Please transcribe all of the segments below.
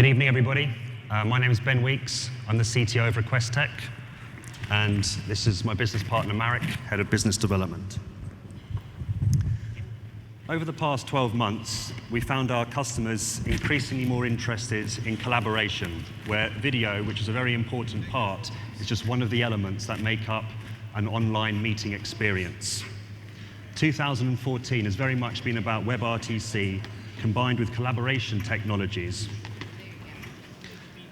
Good evening, everybody. My name is Ben Weeks. I'm the CTO of Requestec, and this is my business partner, Marek, Head of Business Development. Over the past 12 months, we found our customers increasingly more interested in collaboration, where video, which is a very important part, is just one of the elements that make up an online meeting experience. 2014 has very much been about WebRTC combined with collaboration technologies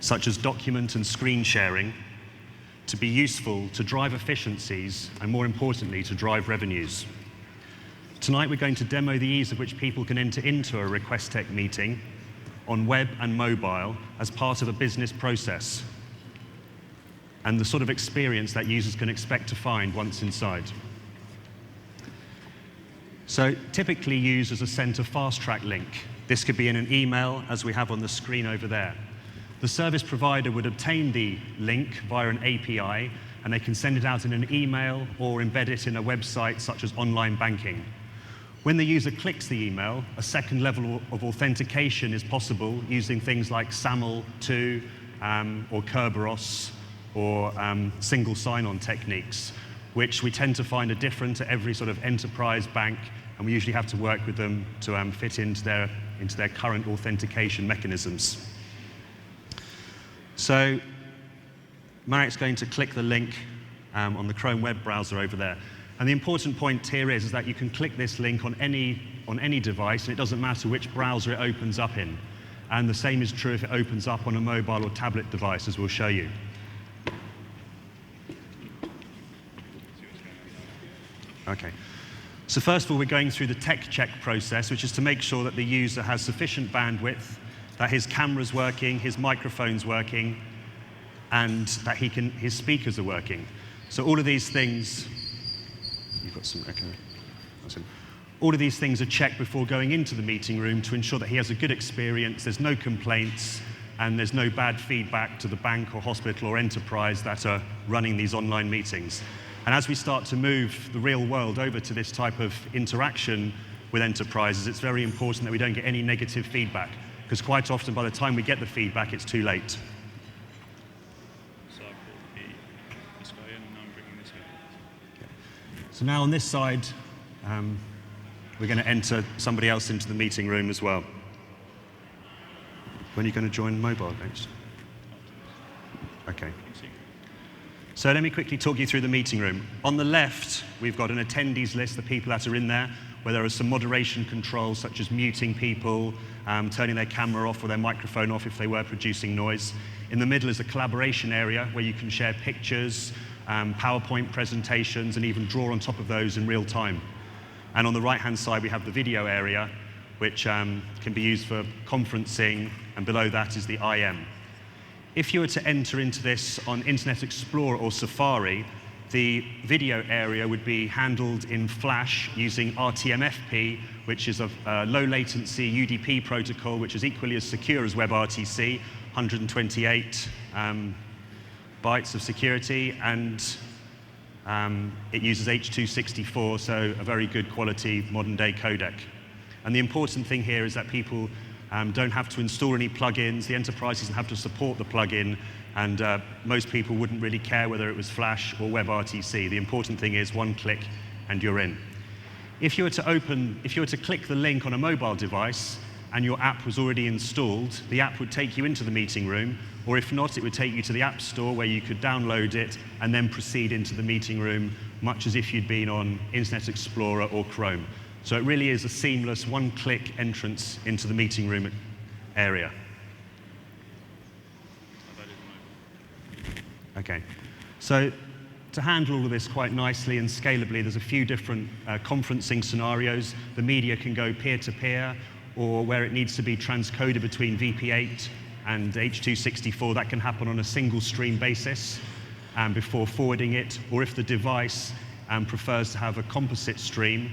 such as document and screen sharing to be useful to drive efficiencies and, more importantly, to drive revenues. Tonight we're going to demo the ease of which people can enter into a Requestec meeting on web and mobile as part of a business process, and the sort of experience that users can expect to find once inside. So typically users are sent a fast track link. This could be in an email, as we have on the screen over there. The service provider would obtain the link via an API, and they can send it out in an email or embed it in a website such as online banking. When the user clicks the email, a second level of authentication is possible using things like SAML2 or Kerberos or single sign-on techniques, which we tend to find are different to every sort of enterprise bank, and we usually have to work with them to fit into their current authentication mechanisms. So Marek's going to click the link on the Chrome web browser over there. And the important point here is that you can click this link on any device, and it doesn't matter which browser it opens up in. And the same is true if it opens up on a mobile or tablet device, as we'll show you. Okay. So first of all, we're going through the tech check process, which is to make sure that the user has sufficient bandwidth, that his camera's working, his microphone's working, and that his speakers are working. So all of these things, you've got some echo. Awesome. All of these things are checked before going into the meeting room to ensure that he has a good experience, there's no complaints, and there's no bad feedback to the bank or hospital or enterprise that are running these online meetings. And as we start to move the real world over to this type of interaction with enterprises, it's very important that we don't get any negative feedback, because quite often by the time we get the feedback, it's too late. So now on this side, we're going to enter somebody else into the meeting room as well. When are you going to join mobile next? Okay. So let me quickly talk you through the meeting room. On the left, we've got an attendees list, the people that are in there, where there are some moderation controls such as muting people, turning their camera off or their microphone off if they were producing noise. In the middle is a collaboration area where you can share pictures, PowerPoint presentations, and even draw on top of those in real time. And on the right-hand side, we have the video area, which can be used for conferencing, and below that is the IM. If you were to enter into this on Internet Explorer or Safari, the video area would be handled in Flash using RTMFP, which is a low latency UDP protocol, which is equally as secure as WebRTC, 128 bytes of security, and it uses H.264, so a very good quality modern day codec. And the important thing here is that people don't have to install any plugins, the enterprise doesn't have to support the plugin, and most people wouldn't really care whether it was Flash or WebRTC. The important thing is one click and you're in. If you were to click the link on a mobile device and your app was already installed, the app would take you into the meeting room, or if not, it would take you to the App Store where you could download it and then proceed into the meeting room, much as if you'd been on Internet Explorer or Chrome. So it really is a seamless one-click entrance into the meeting room area. Okay, so to handle all of this quite nicely and scalably, there's a few different conferencing scenarios. The media can go peer-to-peer, or where it needs to be transcoded between VP8 and H.264, that can happen on a single stream basis before forwarding it, or if the device prefers to have a composite stream,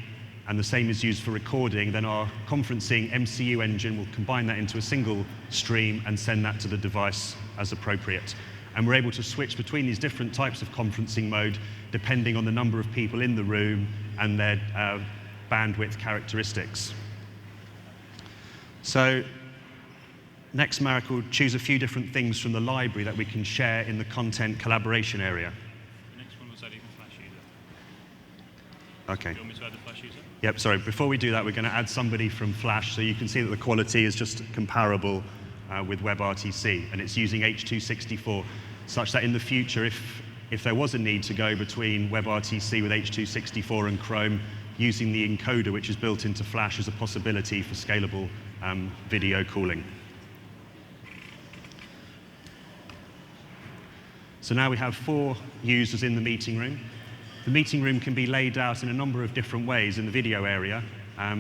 and the same is used for recording, then our conferencing MCU engine will combine that into a single stream and send that to the device as appropriate. And we're able to switch between these different types of conferencing mode depending on the number of people in the room and their bandwidth characteristics. So Next, Marek will choose a few different things from the library that we can share in the content collaboration area. The next one was adding a Flash user. Okay. Do you want me to add the Flash user? Yep, sorry. Before we do that, we're going to add somebody from Flash so you can see that the quality is just comparable with WebRTC, and it's using H.264, such that in the future, if there was a need to go between WebRTC with H.264 and Chrome, using the encoder which is built into Flash is a possibility for scalable video calling. So now we have 4 users in the meeting room. The meeting room can be laid out in a number of different ways in the video area.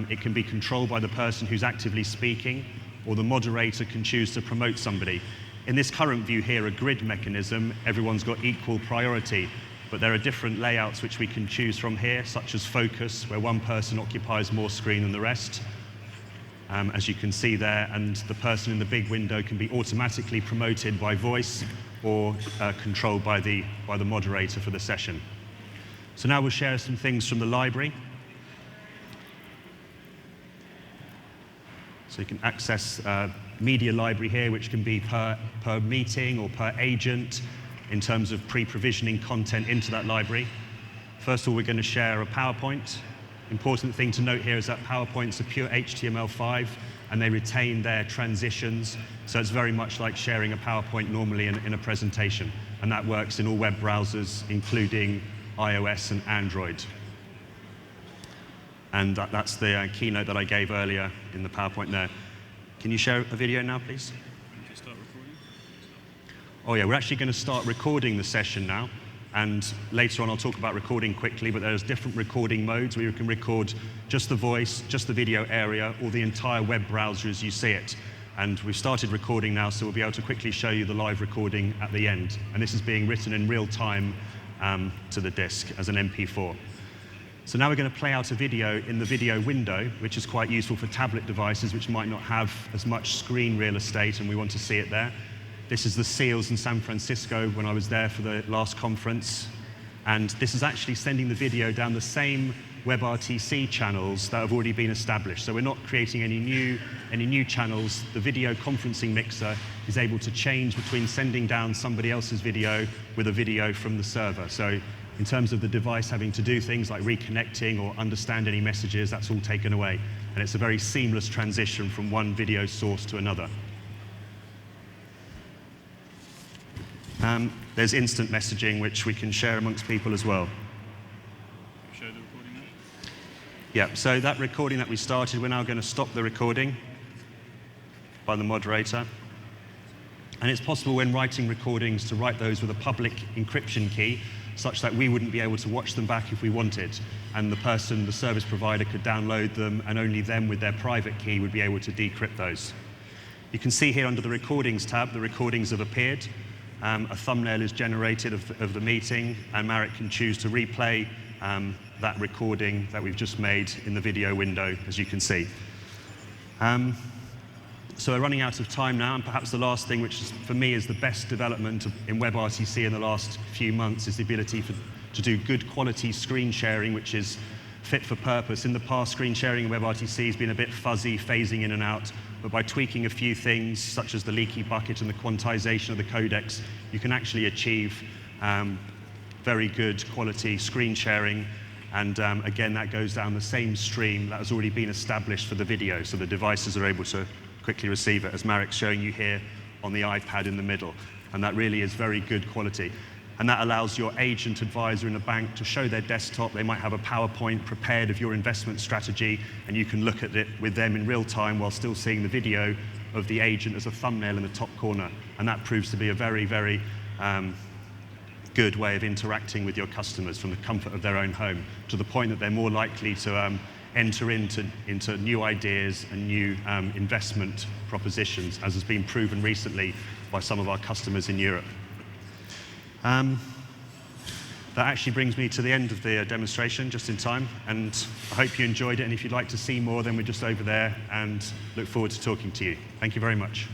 It can be controlled by the person who's actively speaking, or the moderator can choose to promote somebody. In this current view here, a grid mechanism, everyone's got equal priority, but there are different layouts which we can choose from here, such as focus, where one person occupies more screen than the rest, as you can see there, and the person in the big window can be automatically promoted by voice or controlled by the moderator for the session. So now we'll share some things from the library. So you can access media library here, which can be per meeting or per agent in terms of pre-provisioning content into that library. First of all, we're going to share a PowerPoint. Important thing to note here is that PowerPoints are pure HTML5, and they retain their transitions, so it's very much like sharing a PowerPoint normally in a presentation, and that works in all web browsers, including iOS and Android. And that's the keynote that I gave earlier in the PowerPoint there. Can you share a video now, please? Start recording? Oh yeah, we're actually going to start recording the session now. And later on, I'll talk about recording quickly, but there's different recording modes where you can record just the voice, just the video area, or the entire web browser as you see it. And we've started recording now, so we'll be able to quickly show you the live recording at the end. And this is being written in real time to the disk as an MP4. So now we're going to play out a video in the video window, which is quite useful for tablet devices which might not have as much screen real estate, and we want to see it there. This is the SEALs in San Francisco when I was there for the last conference. And this is actually sending the video down the same WebRTC channels that have already been established. So we're not creating any new channels. The video conferencing mixer is able to change between sending down somebody else's video with a video from the server. So in terms of the device having to do things like reconnecting or understand any messages, that's all taken away. And it's a very seamless transition from one video source to another. There's instant messaging, which we can share amongst people as well. Show the recording now? Yeah, so that recording that we started, we're now going to stop the recording by the moderator. And it's possible when writing recordings to write those with a public encryption key, such that we wouldn't be able to watch them back if we wanted. And the service provider could download them, and only them with their private key would be able to decrypt those. You can see here under the Recordings tab, the recordings have appeared. A thumbnail is generated of the meeting, and Marek can choose to replay that recording that we've just made in the video window, as you can see. So we're running out of time now, and perhaps the last thing, which is, for me is the best development in WebRTC in the last few months, is the ability to do good quality screen sharing, which is fit for purpose. In the past, screen sharing in WebRTC has been a bit fuzzy, phasing in and out, but by tweaking a few things, such as the leaky bucket and the quantization of the codecs, you can actually achieve very good quality screen sharing. And again, that goes down the same stream that has already been established for the video, so the devices are able to quickly receive it, as Marek's showing you here on the iPad in the middle. And that really is very good quality. And that allows your agent advisor in a bank to show their desktop. They might have a PowerPoint prepared of your investment strategy, and you can look at it with them in real time while still seeing the video of the agent as a thumbnail in the top corner. And that proves to be a very, very good way of interacting with your customers from the comfort of their own home, to the point that they're more likely to enter into new ideas and new investment propositions, as has been proven recently by some of our customers in Europe. That actually brings me to the end of the demonstration, just in time, and I hope you enjoyed it, and if you'd like to see more, then we're just over there, and look forward to talking to you. Thank you very much.